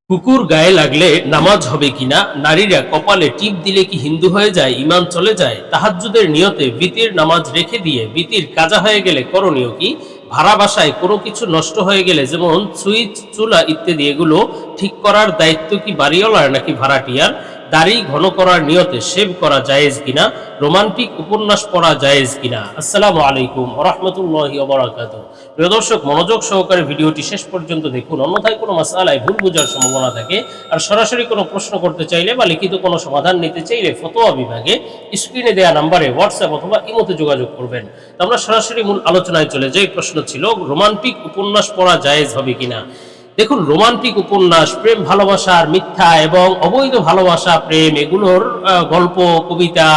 কুকুর গায়ে লাগলে নামাজ হবে কিনা, নারীরা কপালে টিপ দিলে কি হিন্দু হয়ে যায়, ইমান চলে যায়, তাহাজ্জুদের নিয়তে বিতির নামাজ রেখে দিয়ে বিতির কাজা হয়ে গেলে করণীয় কি, ভাড়া বাসায় কোনো কিছু নষ্ট হয়ে গেলে যেমন সুইচ, চুলা ইত্যাদি এগুলো ঠিক করার দায়িত্ব কি বাড়িওয়ালার নাকি ভাড়াটিয়ার, দাড়ি ঘন করার নিয়তে শেভ করা জায়েজ কিনা, রোমান্টিক উপন্যাস পড়া জায়েজ কিনা। আসসালামু আলাইকুম ওয়া রাহমাতুল্লাহি ওয়া বারাকাতুহু। প্রিয় দর্শক, মনোযোগ সহকারে ভিডিওটি শেষ পর্যন্ত দেখুন, অন্যথায় কোনো মাসআলায় ভুল বোঝার সম্ভাবনা থাকে। আর সরাসরি কোনো প্রশ্ন করতে চাইলে বা লিখিত কোনো সমাধান নিতে চাইলে ফতোয়া বিভাগে স্ক্রিনে দেওয়া নম্বরে হোয়াটসঅ্যাপ অথবা ইমোতে যোগাযোগ করবেন। তো আমরা সরাসরি মূল আলোচনায় চলে যাই। প্রশ্ন ছিল রোমান্টিক উপন্যাস পড়া জায়েজ হবে কিনা। দেখুন, রোমান্টিক উপন্যাস, প্রেম ভালোবাসার মিথ্যা এবং অবৈধ ভালোবাসা, প্রেম, এগুলোর গল্প, কবিতা,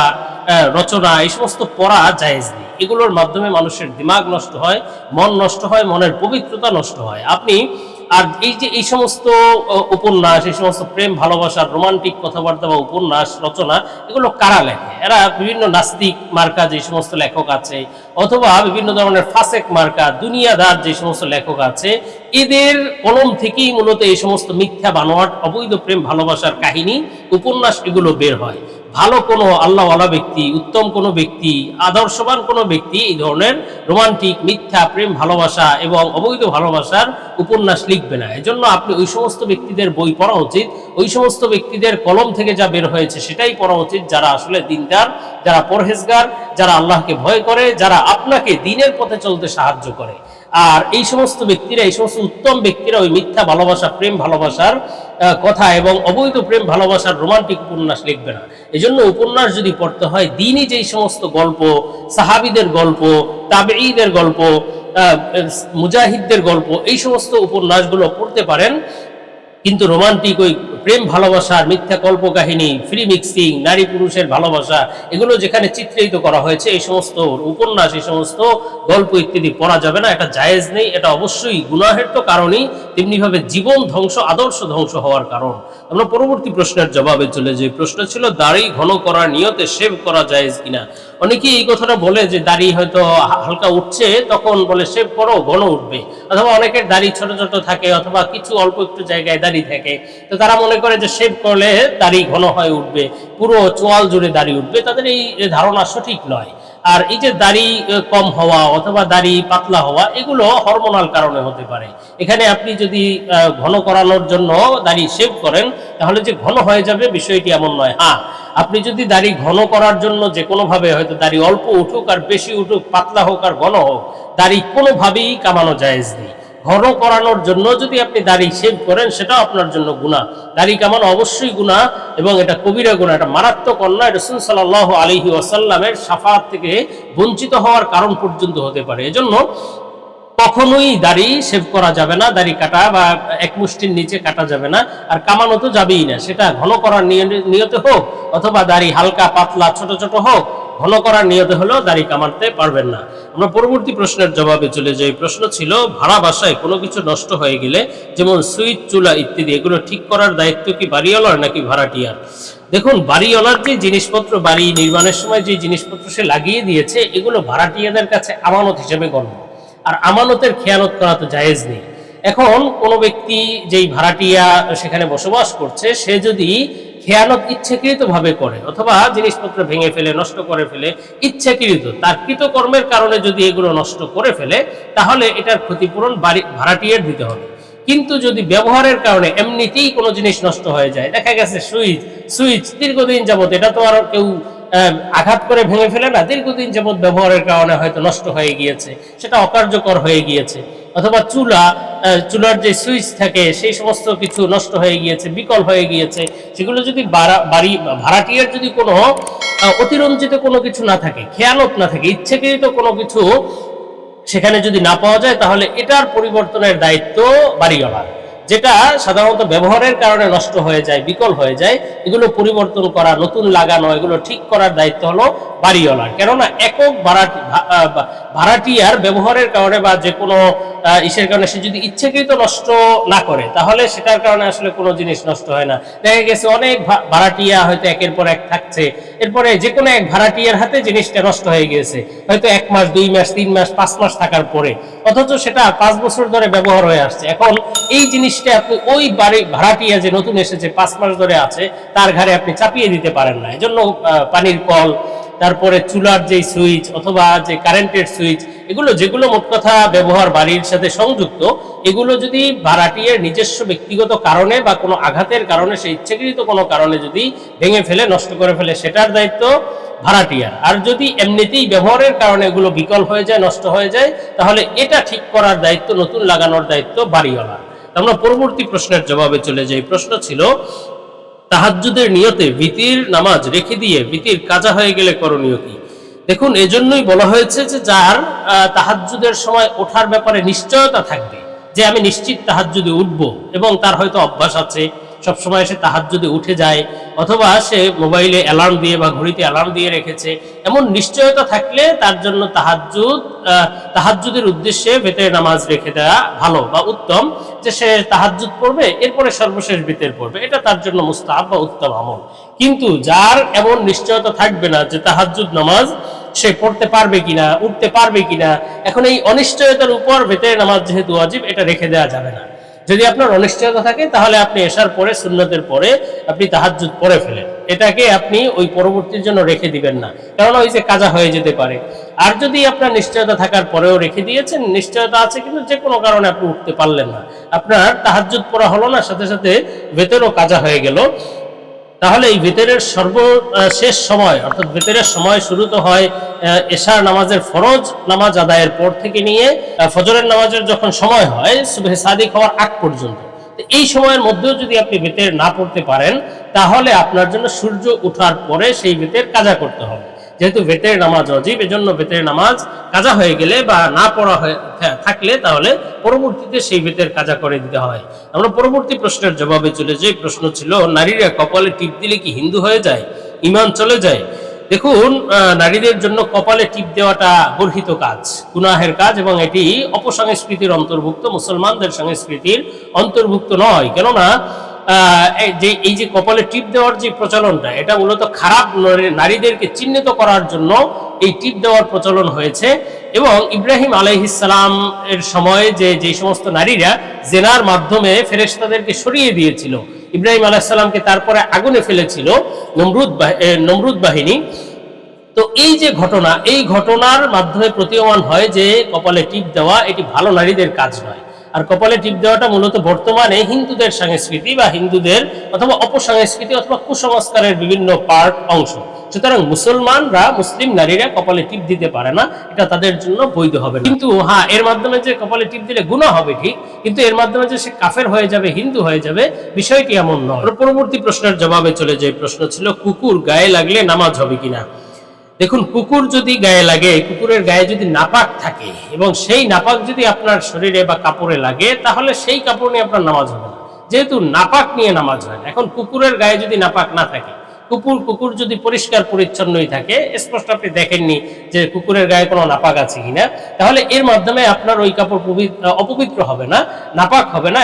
রচনা, এই সমস্ত পড়া জায়েজ নেই। এগুলোর মাধ্যমে মানুষের দিমাগ নষ্ট হয়, মন নষ্ট হয়, মনের পবিত্রতা নষ্ট হয়। আপনি আর এই যে এই সমস্ত উপন্যাস, এই সমস্ত প্রেম ভালোবাসার রোমান্টিক কথাবার্তা বা উপন্যাস রচনা, এগুলো কারা লেখে? এরা বিভিন্ন নাস্তিক মার্কা যে সমস্ত লেখক আছে, অথবা বিভিন্ন ধরনের ফাসেক মার্কা দুনিয়াদার যে সমস্ত লেখক আছে, এদের কলম থেকেই মূলত এই সমস্ত মিথ্যা বানোয়াট অবৈধ প্রেম ভালোবাসার কাহিনী, উপন্যাস এগুলো বের হয়। ভালো কোনো আল্লাহওয়ালা ব্যক্তি, উত্তম কোনো ব্যক্তি, আদর্শবান কোনো ব্যক্তি এই ধরনের রোমান্টিক, মিথ্যা প্রেম ভালোবাসা এবং অবৈধ ভালোবাসার উপন্যাস লিখবে না। এজন্য আপনি ওই সমস্ত ব্যক্তিদের বই পড়া উচিত, ওই সমস্ত ব্যক্তিদের কলম থেকে যা বের হয়েছে সেটাই পড়া উচিত, যারা আসলে দিনদার, যারা পরহেজগার, যারা আল্লাহকে ভয় করে, যারা আপনাকে দিনের পথে চলতে সাহায্য করে। আর এই সমস্ত ব্যক্তিরা, এই সমস্ত উত্তম ব্যক্তিরা ওই মিথ্যা ভালোবাসা, প্রেম ভালোবাসার কথা এবং অবৈধ প্রেম ভালোবাসার রোমান্টিক উপন্যাস লিখবে না। এজন্য উপন্যাস যদি পড়তে হয়, দিনই যেই সমস্ত গল্প, সাহাবীদের গল্প, তাবেঈদের গল্প, মুজাহিদদের গল্প, এই সমস্ত উপন্যাসগুলো পড়তে পারেন। কিন্তু রোমান্টিক ওই প্রেম ভালোবাসার মিথ্যা কল্পকাহিনী, ফ্রি মিক্সিং, নারী পুরুষের ভালোবাসা, এগুলো যেখানে চিত্রিত করা হয়েছে, এই সমস্ত উপন্যাস, এই সমস্ত গল্প ইত্যাদি পড়া যাবে না। এটা জায়েজ নেই। এটা অবশ্যই গুনাহের তো কারণই, তেমনিভাবে জীবন ধ্বংস, আদর্শ ধ্বংস হওয়ার কারণ। আমরা পরবর্তী প্রশ্নের জবাবে চলে যাই। প্রশ্ন ছিল দাড়ি ঘন করার নিয়তে শেভ করা জায়েজ কিনা। অনেকেই এই কথাটা বলে যে দাড়ি হয়তো হালকা উঠছে, তখন বলে শেভ করো, ঘন উঠবে। অথবা অনেকের দাড়ি ছোট ছোট থাকে, অথবা কিছু অল্প একটু জায়গায় দাড়ি থাকে, তো তারা মনে করে যে শেভ করলে দাড়ি ঘন হয়ে উঠবে, পুরো চোয়াল জুড়ে দাড়ি উঠবে। তাদের এই ধারণা সঠিক নয়। আর এই যে দাড়ি কম হওয়া অথবা দাড়ি পাতলা হওয়া, এগুলো হরমোনাল কারণে হতে পারে। এখানে আপনি যদি ঘন করানোর জন্য দাড়ি শেভ করেন, তাহলে যে ঘন হয়ে যাবে বিষয়টি এমন নয়। হ্যাঁ, আপনি যদি দাড়ি ঘন করার জন্য যে কোনোভাবে, হয়তো দাড়ি অল্প উঠুক আর বেশি উঠুক, পাতলা হোক আর ঘন হোক, দাড়ি কোনোভাবেই কামানো জায়েজ নেই। ঘন করানোর জন্য যদি আপনি দাড়ি শেভ করেন, সেটাও আপনার জন্য গুনাহ। দাড়ি কামানো অবশ্যই গুনাহ এবং এটা কবিরা গুনাহ, এটা মারাত্মক অন্যায়। রাসূল সাল্লাল্লাহু আলাইহি ওয়াসাল্লামের শাফাআত থেকে বঞ্চিত হওয়ার কারণ পর্যন্ত হতে পারে। এজন্য কখনোই দাড়ি শেভ করা যাবে না, দাড়ি কাটা বা এক মুষ্টির নিচে কাটা যাবে না, আর কামানো তো যাবেই না। সেটা ঘন করার নিয়তে হোক অথবা দাড়ি হালকা পাতলা ছোট ছোট হোক, ঘন করার নিয়তে হলেও দাড়ি কামাতে পারবেন না। আমরা পরবর্তী প্রশ্নের জবাবে চলে যাই। প্রশ্ন ছিল ভাড়া বাসায় কোনো কিছু নষ্ট হয়ে গেলে, যেমন সুইচ, চুলা ইত্যাদি, এগুলো ঠিক করার দায়িত্ব কি বাড়িওয়ালার নাকি ভাড়াটিয়ার? দেখুন, বাড়িওয়ালার যে জিনিসপত্র, বাড়ি নির্মাণের সময় যে জিনিসপত্র সে লাগিয়ে দিয়েছে, এগুলো ভাড়াটিয়াদের কাছে আমানত হিসেবে গণ্য। আর আমানতের খেয়ানত করা তো জায়েজ নেই। এখন কোনো ব্যক্তি যেই ভাড়াটিয়া সেখানে বসবাস করছে, সে যদি খেয়ানত ইচ্ছাকৃতভাবে করে অথবা জিনিসপত্র ভেঙে ফেলে, নষ্ট করে ফেলে, ইচ্ছাকৃত তার কৃতকর্মের কারণে যদি এগুলো নষ্ট করে ফেলে, তাহলে এটার ক্ষতিপূরণ ভাড়াটিয়ার দিতে হবে। কিন্তু যদি ব্যবহারের কারণে এমনিতেই কোনো জিনিস নষ্ট হয়ে যায়, দেখা গেছে সুইচ দীর্ঘদিন যাবত, এটা তো আর কেউ আঘাত করে ভেঙে ফেলে না, দীর্ঘদিন যাবত ব্যবহারের কারণে হয়তো নষ্ট হয়ে গিয়েছে, সেটা অকার্যকর হয়ে গিয়েছে। অথবা চুলার যে সুইচ থাকে, সেই সমস্ত কিছু নষ্ট হয়ে গিয়েছে, বিকল হয়ে গিয়েছে, সেগুলো যদি ভাড়াটিয়ার যদি কোনো অতিরঞ্জিত কোনো কিছু না থাকে, খেয়ানত না থাকে, ইচ্ছাকৃত কোনো কিছু সেখানে যদি না পাওয়া যায়, তাহলে এটার পরিবর্তনের দায়িত্ব বাড়িওয়ালার। যেটা সাধারণত ব্যবহারের কারণে নষ্ট হয়ে যায়, বিকল হয়ে যায়, এগুলো পরিবর্তন করা, নতুন লাগানো, এগুলো ঠিক করার দায়িত্ব হলো বাড়িওয়ালার। কেননা একক ভাড়াটিয়ার ব্যবহারের কারণে বা যে কোনো ইসের কারণে সে যদি ইচ্ছাকৃত নষ্ট না করে, তাহলে সেটার কারণে আসলে কোনো জিনিস নষ্ট হয় না। দেখা গেছে অনেক ভাড়াটিয়া হয়তো একের পর এক থাকছে, এরপরে যে কোনো এক ভাড়াটিয়ার হাতে জিনিসটা নষ্ট হয়ে গিয়েছে, হয়তো 1 মাস, 2 মাস, 3 মাস, 5 মাস থাকার পরে। অথচ সেটা 5 বছর ধরে ব্যবহার হয়ে আসছে। এখন এই জিনিসটা আপনি ওই বাড়ি ভাড়াটিয়া যে নতুন এসেছে 5 মাস ধরে আছে তার ঘাড়ে আপনি চাপিয়ে দিতে পারেন না। এজন্য পানির কল, তারপরে চুলার যে সুইচ অথবা যে কারেন্টের সুইচ, এগুলো যেগুলো মোট কথা ব্যবহার বাড়ির সাথে সংযুক্ত, এগুলো যদি ভাড়াটিয়ার নিজস্ব ব্যক্তিগত কারণে বা কোনো আঘাতের কারণে, সে ইচ্ছাকৃত কোনো কারণে যদি ভেঙে ফেলে, নষ্ট করে ফেলে, সেটার দায়িত্ব ভাড়াটিয়ার। আর যদি এমনিতেই ব্যবহারের কারণে এগুলো বিকল হয়ে যায়, নষ্ট হয়ে যায়, তাহলে এটা ঠিক করার দায়িত্ব, নতুন লাগানোর দায়িত্ব বাড়িওয়ালা। আমরা পরবর্তী প্রশ্নের জবাবে চলে যাই। প্রশ্ন ছিল, তাহাজ্জুদের নিয়তে ভিতির নামাজ রেখে দিয়ে ভিতির কাজা হয়ে গেলে করণীয় কি? দেখুন, এজন্যই বলা হয়েছে যে যার তাহাজ্জুদের সময় ওঠার ব্যাপারে নিশ্চয়তা থাকবে, যে আমি নিশ্চিত তাহাজ্জুদে উঠবো, এবং তার হয়তো অভ্যাস আছে সবসময় সে তাহাজ্জুদে উঠে যায়, অথবা সে মোবাইলে অ্যালার্ম দিয়ে বা ঘড়িতে অ্যালার্ম দিয়ে রেখেছে, এমন নিশ্চয়তা থাকলে তার জন্য তাহাজ্জুদের উদ্দেশ্যে বেতের নামাজ রেখে দেওয়া ভালো বা উত্তম, যে সে তাহাজ্জুদ পড়বে, এরপরে সর্বশেষ বেতের পড়বে, এটা তার জন্য মুস্তাহাব বা উত্তম আমল। কিন্তু যার এমন নিশ্চয়তা থাকবে না যে তাহাজ্জুদ নামাজ সে পড়তে পারবে কিনা, উঠতে পারবে কিনা, এখন এই অনিশ্চয়তার উপর বেতের নামাজ যেহেতু ওয়াজিব, এটা রেখে দেওয়া যাবে না। যদি আপনার অনিশ্চয়তা থাকে তাহলে আপনি এশার পরে, সুন্নতের পরে আপনি তাহাজ্জুদ পড়ে ফেলেন, এটাকে আপনি ওই পরবর্তীর জন্য রেখে দিবেন না, কারণ ওই যে কাজা হয়ে যেতে পারে। আর যদি আপনার নিশ্চয়তা থাকার পরেও রেখে দিয়েছেন, নিশ্চয়তা আছে কিন্তু যে কোনো কারণে আপনি উঠতে পারলেন না, আপনার তাহাজ্জুদ পড়া হলো না, সাথে সাথে বেতেরও কাজা হয়ে গেল, তাহলে এই বেতেরের সর্বশেষ সময়, অর্থাৎ বেতেরের সময় শুরু তো হয় এশার নামাজের ফরজ নামাজ আদায়ের পর থেকে নিয়ে ফজরের নামাজের যখন সময় হয় সুবহে সাদিক হওয়ার আগ পর্যন্ত। এই সময়ের মধ্যেও যদি আপনি বেতের না পড়তে পারেন, তাহলে আপনার জন্য সূর্য ওঠার পরে সেই বেতের কাজা করতে হবে। যেহেতু বেতের নামাজ ওয়াজিব, এজন্য বেতের নামাজ কাজা হয়ে গেলে বা না পড়া হয়ে থাকলে তাহলে পরবর্তীতে সেই বেতের কাজা করে দিতে হয়। আমরা পরবর্তী প্রশ্নের জবাবে চলে যাই। প্রশ্ন ছিল, নারীরা কপালে টিপ দিলে কি হিন্দু হয়ে যায়, ঈমান চলে যায়? দেখুন, নারীদের জন্য কপালে টিপ দেওয়াটা গর্হিত কাজ, গুনাহের কাজ, এবং এটি অপসংস্কৃতির অন্তর্ভুক্ত, মুসলমানদের সংস্কৃতির অন্তর্ভুক্ত নয়। কেননা এই যে কপালে টিপ দেওয়ার যে প্রচলনটা, এটা মূলত খারাপ নারীদেরকে চিহ্নিত করার জন্য এই টিপ দেওয়ার প্রচলন হয়েছে। এবং ইব্রাহিম আলাইহিস সালাম এর সময় যে সমস্ত নারীরা জেনার মাধ্যমে ফেরেশতাদেরকে সরিয়ে দিয়েছিল, ইব্রাহিম আলাইহিস সালামকে তারপরে আগুনে ফেলেছিল নমরুদ বাহিনী, তো এই যে ঘটনা, এই ঘটনার মাধ্যমে প্রতীয়মান হয় যে কপালে টিপ দেওয়া এটি ভালো নারীদের কাজ নয়। আর কপালে টিপ দেওয়াটা মূলত বর্তমানে হিন্দুদের সংস্কৃতি বা হিন্দুদের অথবা অপসংস্কৃতি অথবা কুসংস্কারের বিভিন্ন অংশ। সুতরাং মুসলমানরা, মুসলিম নারীরা কপালে টিপ দিতে পারে না, এটা তাদের জন্য বৈধ হবে না। কিন্তু হ্যাঁ, এর মাধ্যমে যে কপালে টিপ দিলে গুনাহ হবে ঠিক, কিন্তু এর মাধ্যমে যে সে কাফের হয়ে যাবে, হিন্দু হয়ে যাবে, বিষয়টি এমন নয়। পরবর্তী প্রশ্নের জবাবে চলে যায়। প্রশ্ন ছিল, কুকুর গায়ে লাগলে নামাজ হবে কিনা? দেখুন, কুকুর যদি গায়ে লাগে, কুকুরের গায়ে যদি নাপাক থাকে এবং সেই নাপাক যদি আপনার শরীরে বা কাপড়ে লাগে, তাহলে সেই কাপড় নিয়ে আপনার নামাজ হবে না, যেহেতু নাপাক নিয়ে নামাজ হয় না। এখন কুকুরের গায়ে যদি নাপাক না থাকে, কুকুর যদি পরিষ্কার পরিচ্ছন্নই থাকে, স্পষ্ট আপনি দেখেননি যে কুকুরের গায়ে কোনো নাপাক আছে কিনা, তাহলে এর মাধ্যমে আপনার ওই কাপড় অপবিত্র হবে না, নাপাক হবে না।